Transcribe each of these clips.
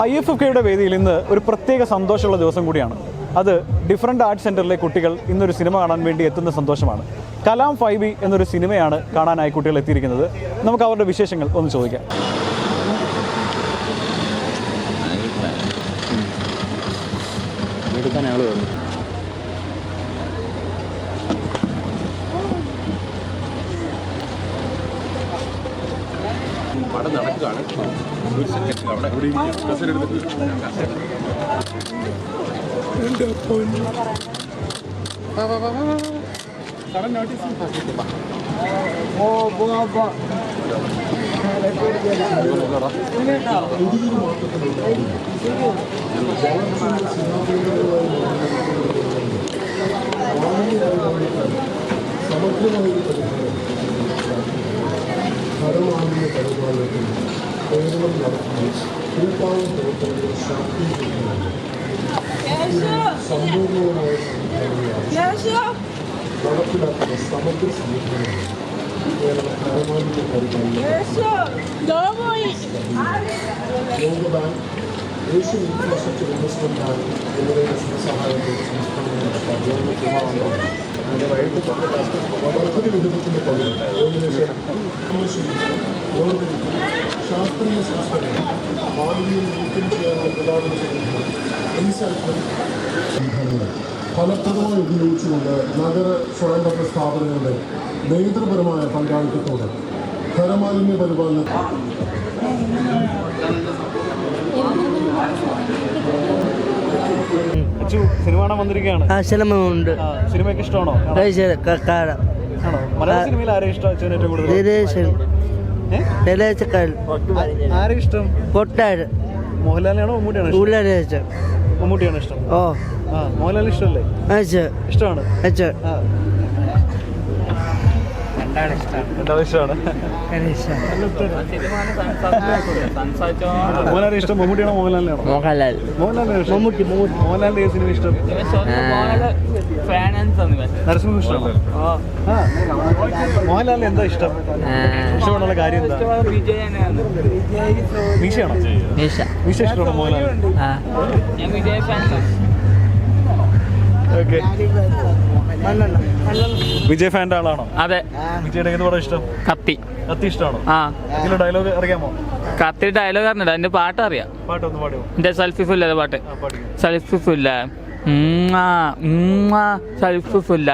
IFFKയുടെ വേദിയിൽ ഇന്ന് ഒരു പ്രത്യേക സന്തോഷമുള്ള ദിവസം കൂടിയാണ്. അത് ഡിഫറൻറ്റ് ആർട്ട് സെൻറ്ററിലെ കുട്ടികൾ ഇന്നൊരു സിനിമ കാണാൻ വേണ്ടി എത്തുന്ന സന്തോഷമാണ്. കലാം 5B എന്നൊരു സിനിമയാണ് കാണാനായി കുട്ടികൾ എത്തിയിരിക്കുന്നത്. നമുക്ക് അവരുടെ വിശേഷങ്ങൾ ഒന്ന് ചോദിക്കാം. പടം നടക്കുകയാണ്. ഫലമാകുന്ന പരിപാലനത്തിൽ കേരളം നടത്തുന്ന കൂട്ടായ പ്രവർത്തനങ്ങൾ ശാക്തീകരിക്കുന്നതാണ് സമ്പൂർണമായ നടപ്പിലാക്കുന്ന സമഗ്ര സമീപനമാണ് കേരള ഫലമാകുന്ന പരിപാലനം. ലോകബാങ്ക്, ഏഷ്യൻ ഇൻഫ്രാസ്ട്രക്ചർ ഇൻവെസ്റ്റ്മെന്റ് ബാങ്ക് എന്നിവയുടെ ധനസഹായത്തോടെ സംസ്ഥാനങ്ങളുടെ പദ്ധതി വിഹിതത്തിന്റെ പകുതി ശാസ്ത്രീയ സംസ്കരണം മാനവീയം നീക്കം ചെയ്യാനുള്ള പ്രധാന സംഘടനകൾ ഫലപ്രദമായി ഉപയോഗിച്ചുകൊണ്ട് നഗര സ്വയംഭരണ സ്ഥാപനങ്ങളുടെ നേതൃപരമായ പങ്കാളിത്തത്തോടെ ഖരമാലിന്യ പരിപാലനം സിനിമ കാണാൻ വന്നിരിക്കുകയാണ്. സിനിമയുണ്ട്. സിനിമയൊക്കെ ഇഷ്ടമാണോ? മലയാള സിനിമയിൽ ആരെയും ഇഷ്ടം? ഏറ്റവും കൂടുതൽ ആരെയും ഇഷ്ടം? മോഹൻലാലിനാണോ മമ്മൂട്ടിയാണോ? മമ്മൂട്ടിയാണോ ഇഷ്ടം? മോഹൻലാൽ ഇഷ്ടമല്ലേ? ഇഷ്ടമാണ്. ഇഷ്ടമാണ്. മോഹൻലാലിനെ ഇഷ്ടം? മമ്മൂട്ടിയാണോ മോഹൻലാലിനാണോ? മോഹൻലാലിന്റെ ഏത് സിനിമ ഇഷ്ടം? നരസിംഹം ഇഷ്ടമാണ്. മോഹൻലാലിന് എന്താ ഇഷ്ടം? ഇഷ്ടമാണുള്ള കാര്യം എന്താ? മീശയാണോ? മീശ ഇഷ്ടമാണോ മോഹൻലാൽ? വിജയ് ഫാൻ്റെ ആളാണോ? അതെ. വിജയുടെ ഏത് പടം ഇഷ്ടം? കത്തി. കത്തി ഇഷ്ടമാണോ? ഇതിന്റെ ഡയലോഗ് അറിയാമോ? കത്തി ഡയലോഗ് അറിഞ്ഞില്ല, എന്റെ പാട്ട് അറിയാം. പാട്ടൊന്ന് പാടുമോ? എന്റെ സെൽഫിഫുല്ല പാട്ട്. സെൽഫിഫുല്ല സെൽഫിഫുല്ല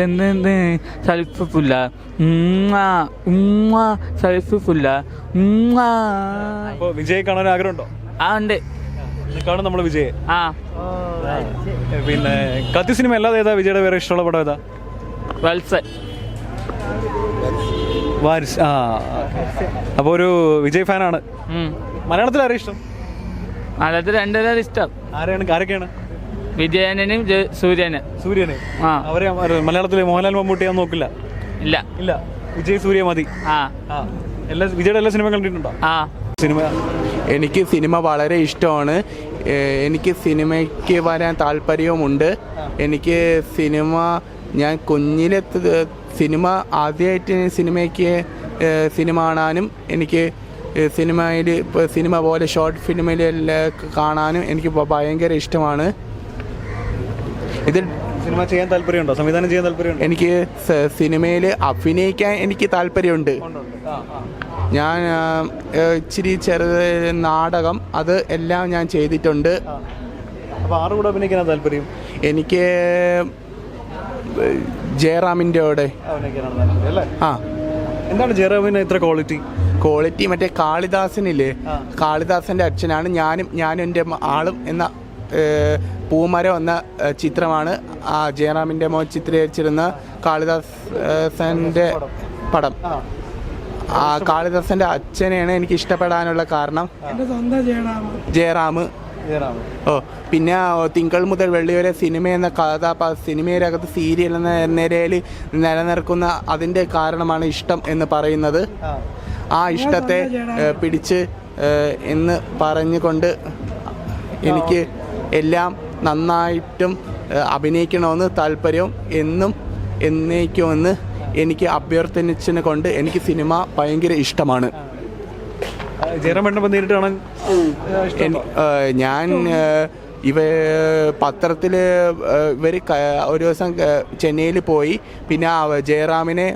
എന്നാണ് സെൽഫിഫുല്ല സെൽഫിഫുല്ല. വിജയ് കാണാൻ ആഗ്രഹമുണ്ടോ? ഉണ്ട്. കാണും നമ്മള് വിജയ്. പിന്നെ കത്തി സിനിമ അല്ലാതെ ഏതാ വിജയുടെ വേറെ ഇഷ്ടമുള്ള പടം ഏതാ? വാരിസ്. അപ്പൊ ഒരു വിജയ് ഫാനാണ്. മലയാളത്തിൽ ആരെയും ഇഷ്ടം? മലയാളത്തിൽ രണ്ടുപേരും ഇഷ്ടം. ആരൊക്കെയാണ്? വിജയനും സൂര്യന്. അവരെ മലയാളത്തിലെ മോഹൻലാൽ മമ്മൂട്ടിയാന്ന് നോക്കില്ല? ഇല്ല. വിജയ് സൂര്യ മതി. വിജയുടെ എല്ലാ സിനിമ കണ്ടിട്ടുണ്ടോ? സിനിമ എനിക്ക് സിനിമ വളരെ ഇഷ്ടമാണ്. എനിക്ക് സിനിമയ്ക്ക് വരാൻ താല്പര്യവുമുണ്ട്. എനിക്ക് സിനിമ ഞാൻ കുഞ്ഞിലെ സിനിമ ആദ്യമായിട്ട് സിനിമ കാണാനും എനിക്ക് സിനിമ പോലെ ഷോർട്ട് ഫിലിമിലെല്ലാം കാണാനും എനിക്ക് ഭയങ്കര ഇഷ്ടമാണ്. ഇതിൽ സിനിമ ചെയ്യാൻ താല്പര്യമുണ്ടോ? സംവിധാനം ചെയ്യാൻ താല്പര്യമുണ്ടോ? എനിക്ക് സിനിമയിൽ അഭിനയിക്കാൻ എനിക്ക് താല്പര്യമുണ്ട്. ഞാൻ ഇച്ചിരി നാടകം അത് എല്ലാം ഞാൻ ചെയ്തിട്ടുണ്ട്. ആരുടെ അഭിനയിക്കാൻ താല്പര്യം? എനിക്ക് ജയറാമിൻ്റെ കൂടെ. എന്താണ് ജയറാമിന് ഇത്ര ക്വാളിറ്റി? മറ്റേ കാളിദാസനില്ലേ, കാളിദാസന്റെ അച്ഛനാണ്. ഞാനും എൻ്റെ ആളും എന്ന പൂമരം എന്ന ചിത്രമാണ് ജയറാമിൻ്റെ മോൻ ചിത്രീകരിച്ചിരുന്ന കാളിദാസന്റെ പടം. കാളിദാസന്റെ അച്ഛനെയാണ് എനിക്ക് ഇഷ്ടപ്പെടാനുള്ള കാരണം. ജയറാം. പിന്നെ തിങ്കൾ മുതൽ വെള്ളി വരെ സിനിമ എന്ന സിനിമയിലകത്ത് സീരിയൽ എന്ന നിലയിൽ നിലനിർത്തുന്ന അതിൻ്റെ കാരണമാണ് ഇഷ്ടം എന്ന് പറയുന്നത്. ആ ഇഷ്ടത്തെ പിടിച്ച് എന്ന് പറഞ്ഞുകൊണ്ട് എനിക്ക് എല്ലാം നന്നായിട്ടും അഭിനയിക്കണമെന്ന് താല്പര്യം എന്നും എന്നേക്കുമെന്ന് എനിക്ക് അഭ്യർത്ഥിച്ചതിനെ കൊണ്ട് എനിക്ക് സിനിമ ഭയങ്കര ഇഷ്ടമാണ്. ജയറാമേട്ടനെ നേരിട്ട് കാണാൻ ഞാൻ പത്രത്തിൽ ഇവർ ഒരു ദിവസം ചെന്നൈയിൽ പോയി, പിന്നെ ജയറാമിനെ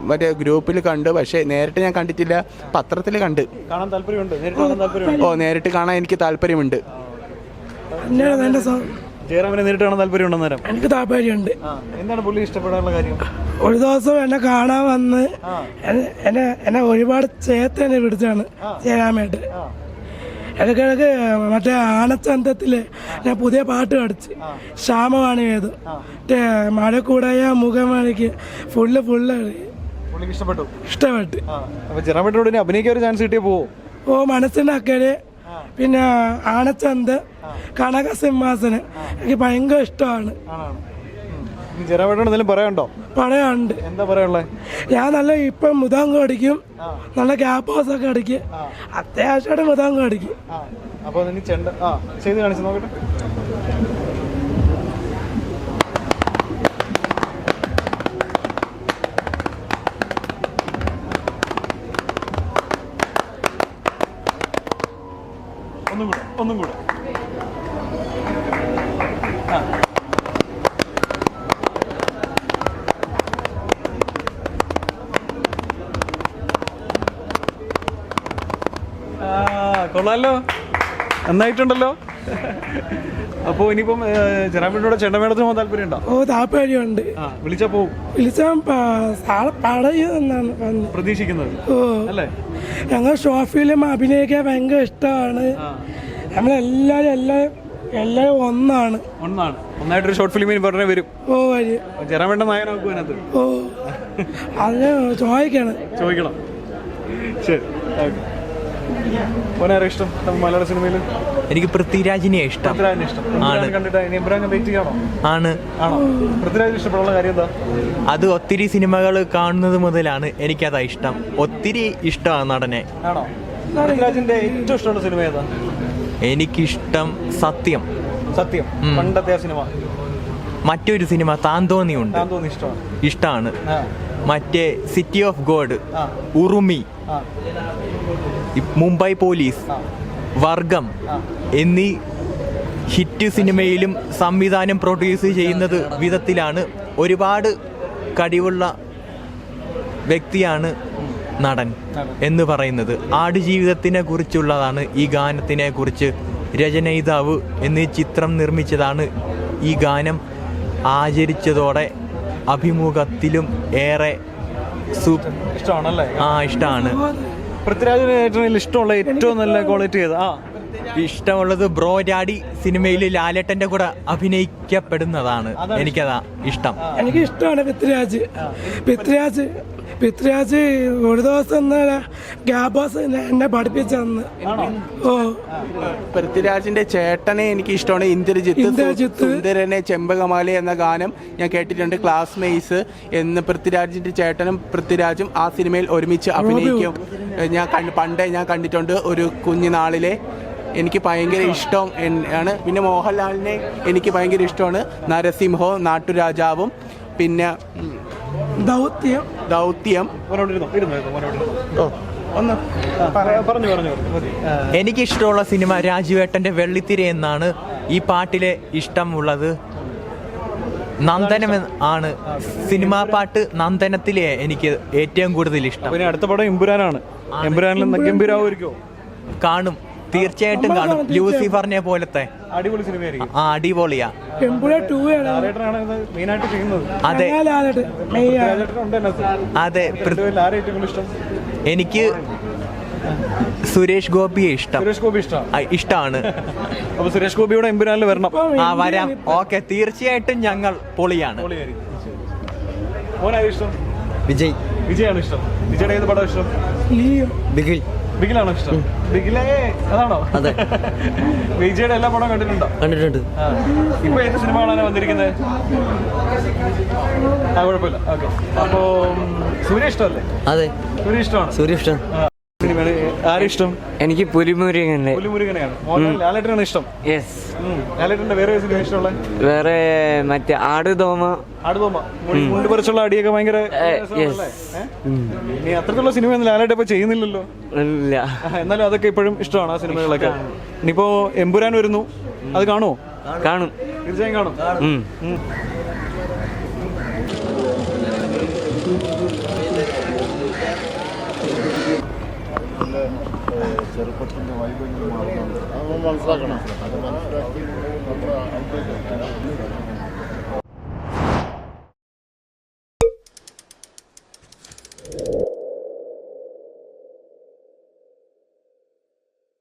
മറ്റേ ഗ്രൂപ്പിൽ കണ്ടു, പക്ഷേ നേരിട്ട് ഞാൻ കണ്ടിട്ടില്ല, പത്രത്തിൽ കണ്ട്. കാണാൻ താല്പര്യമുണ്ട്? നേരിട്ട് കാണാൻ എനിക്ക് താല്പര്യമുണ്ട്. ജയറാമിനെ നേരിട്ട് കാണാൻ താല്പര്യമുണ്ടെന്നേരം എനിക്ക് താല്പര്യമുണ്ട്. എന്താണ് പുള്ളി ഇഷ്ടപ്പെടാനുള്ള കാര്യം? ഒരു ദിവസം എന്നെ കാണാൻ വന്ന് എന്നെ ഒരുപാട് ചേർത്ത് പിടിച്ചാണ് ജയറാമേട്ട്. ഇടയ്ക്കിടയ്ക്ക് മറ്റേ ആനച്ചന്തത്തില് ഞാൻ പുതിയ പാട്ട് പഠിച്ച് ശ്യാമവാണി വേദം മറ്റേ മഴ കൂടായ മുഖമഴയ്ക്ക് ഫുള്ള് ഇഷ്ടപ്പെട്ടു. ഇഷ്ടപ്പെട്ട് അഭിനയിക്കാൻ ഒരു ചാൻസ് കിട്ടിയ പോവോ? മനസ്സിന്റെ അക്കരെ, പിന്നെ ആനച്ചന്ത്, കനകസിംഹാസനം എനിക്ക് ഭയങ്കര ഇഷ്ടമാണ്. ജയറാമേട്ടനോട് എന്തെങ്കിലും പറയാനുണ്ടോ? പറയാനുണ്ട്. എന്താ പറയാനുള്ളത്? ഞാൻ നല്ല ഇപ്പം മുതാങ്കം അടിക്കും, നല്ല ഗ്യാപ്പ് ഹൗസ് ഒക്കെ അടിക്കും, അത്യാവശ്യമായിട്ട് മുതാങ്കം അടിക്കും. അപ്പൊ ചെണ്ട ചെയ്ത് കാണിച്ചു നോക്കട്ടെ. ഒന്നും കൂടെ കൊള്ളാലോ, നന്നായിട്ടുണ്ടല്ലോ. അപ്പോൾ ഇനിയിപ്പം ജയറാമേട്ടനോട് ചെണ്ടമേളത്തിന് പോകാൻ താല്പര്യമുണ്ടോ? താല്പര്യമുണ്ട്. വിളിച്ചാ പോവും? പടയുമെന്നാണ് പ്രതീക്ഷിക്കുന്നത് അല്ലേ? ഞങ്ങൾ ഷോർട്ട് ഫിലിം അഭിനയിക്കാൻ ഭയങ്കര ഇഷ്ടമാണ്. നമ്മളെല്ലാരും ഒന്നായിട്ടൊരു ഷോർട്ട് ഫിലിമിന് പറഞ്ഞേ വരും. വരും. ജയറാമേട്ടൻ നായകനാക്കും അതിനകത്ത്. അത് ചോദിക്കണം. ശരി. ഇഷ്ടം മലയാള സിനിമയിൽ എനിക്ക് പൃഥ്വിരാജിനെ ഇഷ്ടം ആണ്. പൃഥ്വിരാജിനെ ഇഷ്ടപ്പെടാനുള്ള കാര്യം എന്താ? അത് ഒത്തിരി സിനിമകൾ കാണുന്നത് മുതലാണ് എനിക്കതാ ഇഷ്ടം. ഒത്തിരി ഇഷ്ടമാണ് നടനെ. ആണോ? പൃഥ്വിരാജിന്റെ ഏറ്റവും ഇഷ്ടമുള്ള സിനിമ ഏതാ? എനിക്കിഷ്ടം സത്യം. പണ്ടത്തെ സിനിമ. മറ്റൊരു സിനിമ താന്തോന്നിയുണ്ട്, ഇഷ്ടമാണ്. മറ്റേ city of God, Urumi, Mumbai police, വർഗം എന്നീ ഹിറ്റ് സിനിമയിലും സംവിധാനം പ്രൊഡ്യൂസ് ചെയ്യുന്നത് വിധത്തിലാണ്. ഒരുപാട് കഴിവുള്ള വ്യക്തിയാണ് നടൻ എന്ന് പറയുന്നത്. ആടുജീവിതത്തിനെ കുറിച്ചുള്ളതാണ് ഈ ഗാനത്തിനെ കുറിച്ച് രചനയിതാവ് എന്നീ ചിത്രം നിർമ്മിച്ചതാണ്. ഈ ഗാനം ആചരിച്ചതോടെ അഭിമുഖത്തിലും ഏറെ ഇഷ്ടമാണ്. പൃഥ്വിരാജിന് ഏറ്റവും ഇഷ്ടമുള്ള ഏറ്റവും നല്ല ക്വാളിറ്റി ഏതാ? ഇഷ്ടമുള്ളത് ബ്രോ ഡാഡി സിനിമയിൽ ലാലേട്ടന്റെ കൂടെ അഭിനയിക്കപ്പെടുന്നതാണ്. എനിക്കതാ ഇഷ്ടം. എനിക്ക് ഇഷ്ടമാണ് പൃഥ്വിരാജ് ഒരു ദിവസം ഗ്യാബോസ് എന്നെ പഠിപ്പിച്ചന്ന്. പൃഥ്വിരാജിന്റെ ചേട്ടനെ എനിക്ക് ഇഷ്ടമാണ്, ഇന്ദ്രജിത്ത്. സുന്ദരനെ ചെമ്പകമാല എന്ന ഗാനം ഞാൻ കേട്ടിട്ടുണ്ട്. ക്ലാസ്മേറ്റ്സ് എന്ന് പൃഥ്വിരാജിന്റെ ചേട്ടനും പൃഥ്വിരാജും ആ സിനിമയിൽ ഒരുമിച്ച് അഭിനയിക്കും. പണ്ടേ ഞാൻ കണ്ടിട്ടുണ്ട് ഒരു കുഞ്ഞുനാളിലെ. എനിക്ക് ഭയങ്കര ഇഷ്ടം ആണ്. പിന്നെ മോഹൻലാലിനെ എനിക്ക് ഭയങ്കര ഇഷ്ടമാണ്. നരസിംഹോ, നാട്ടുരാജാവും, പിന്നെ ദൗത്യം. എനിക്കിഷ്ടമുള്ള സിനിമ രാജുവേട്ടന്റെ വെള്ളിത്തിര എന്നാണ്. ഈ പാട്ടിലെ ഇഷ്ടമുള്ളത് നന്ദനം ആണ്. സിനിമാ പാട്ട് നന്ദനത്തിലെ എനിക്ക് ഏറ്റവും കൂടുതൽ ഇഷ്ടം. അടുത്ത പടം എമ്പുരാനാണ്. കാണും, തീർച്ചയായിട്ടും കാണും. ലൂസിഫറിനെ പോലത്തെ അടിപൊളി സിനിമയായിരിക്കും. അടിപൊളിയാ. അതെ അതെ. എനിക്ക് സുരേഷ് ഗോപിയെ ഇഷ്ടമാണ്. അപ്പൊ സുരേഷ് ഗോപിയുടെ എമ്പുരാനിൽ വരണം. വരാം. ഓക്കെ, തീർച്ചയായിട്ടും ഞങ്ങൾ പൊളിയാണ്. വിജയാണ് ഇഷ്ടം. വിജയുടെ ഏത് പടം ഇഷ്ടം? ബിഗിലാണോ ഇഷ്ടം? ബിഗിലേ അതാണോ? അതെ. വിജയുടെ എല്ലാ പടവും കണ്ടിട്ടുണ്ട്. ഇപ്പൊ ഏത് സിനിമ കാണാനാ വന്നിരിക്കുന്നത്? കുഴപ്പമില്ല. ഓക്കെ. അപ്പോ സൂര്യ ഇഷ്ടമല്ലേ? അതെ, സൂര്യ ഇഷ്ടമാണ്. സൂര്യ ഇഷ്ടം. സിനിമയാണ്. ആരും ഇഷ്ടം? എനിക്ക് പുലിമുരുകൻ്റെ. പുലിമുരുകനെയാണ്. മോഹൻലാൽ ലാലേട്ടനാണ് ഇഷ്ടം. യെസ്. ലാലേട്ടന്റെ വേറെ സിനിമ ഇഷ്ടമുള്ള? വേറെ മറ്റേ ആടുതോമ. മുണ്ട് പറിച്ചുള്ള അടിയൊക്കെ ഭയങ്കര രസമാണല്ലേ? നീ അത്തരത്തിലുള്ള സിനിമയൊന്നും ലാലേട്ടൻ ഇപ്പൊ ചെയ്യുന്നില്ലല്ലോ. ഇല്ല. എന്നാലും അതൊക്കെ ഇപ്പോഴും ഇഷ്ടമാണ് ആ സിനിമകളൊക്കെ. ഇനിയിപ്പോ എമ്പുരാൻ വരുന്നു, അത് കാണുമോ? കാണും, തീർച്ചയായും കാണും. ചെറുപ്പത്തിൻ്റെ വൈകല്യം മാറുന്നുണ്ട് അത് മനസ്സിലാക്കണം. അത് മനസ്സിലാക്കി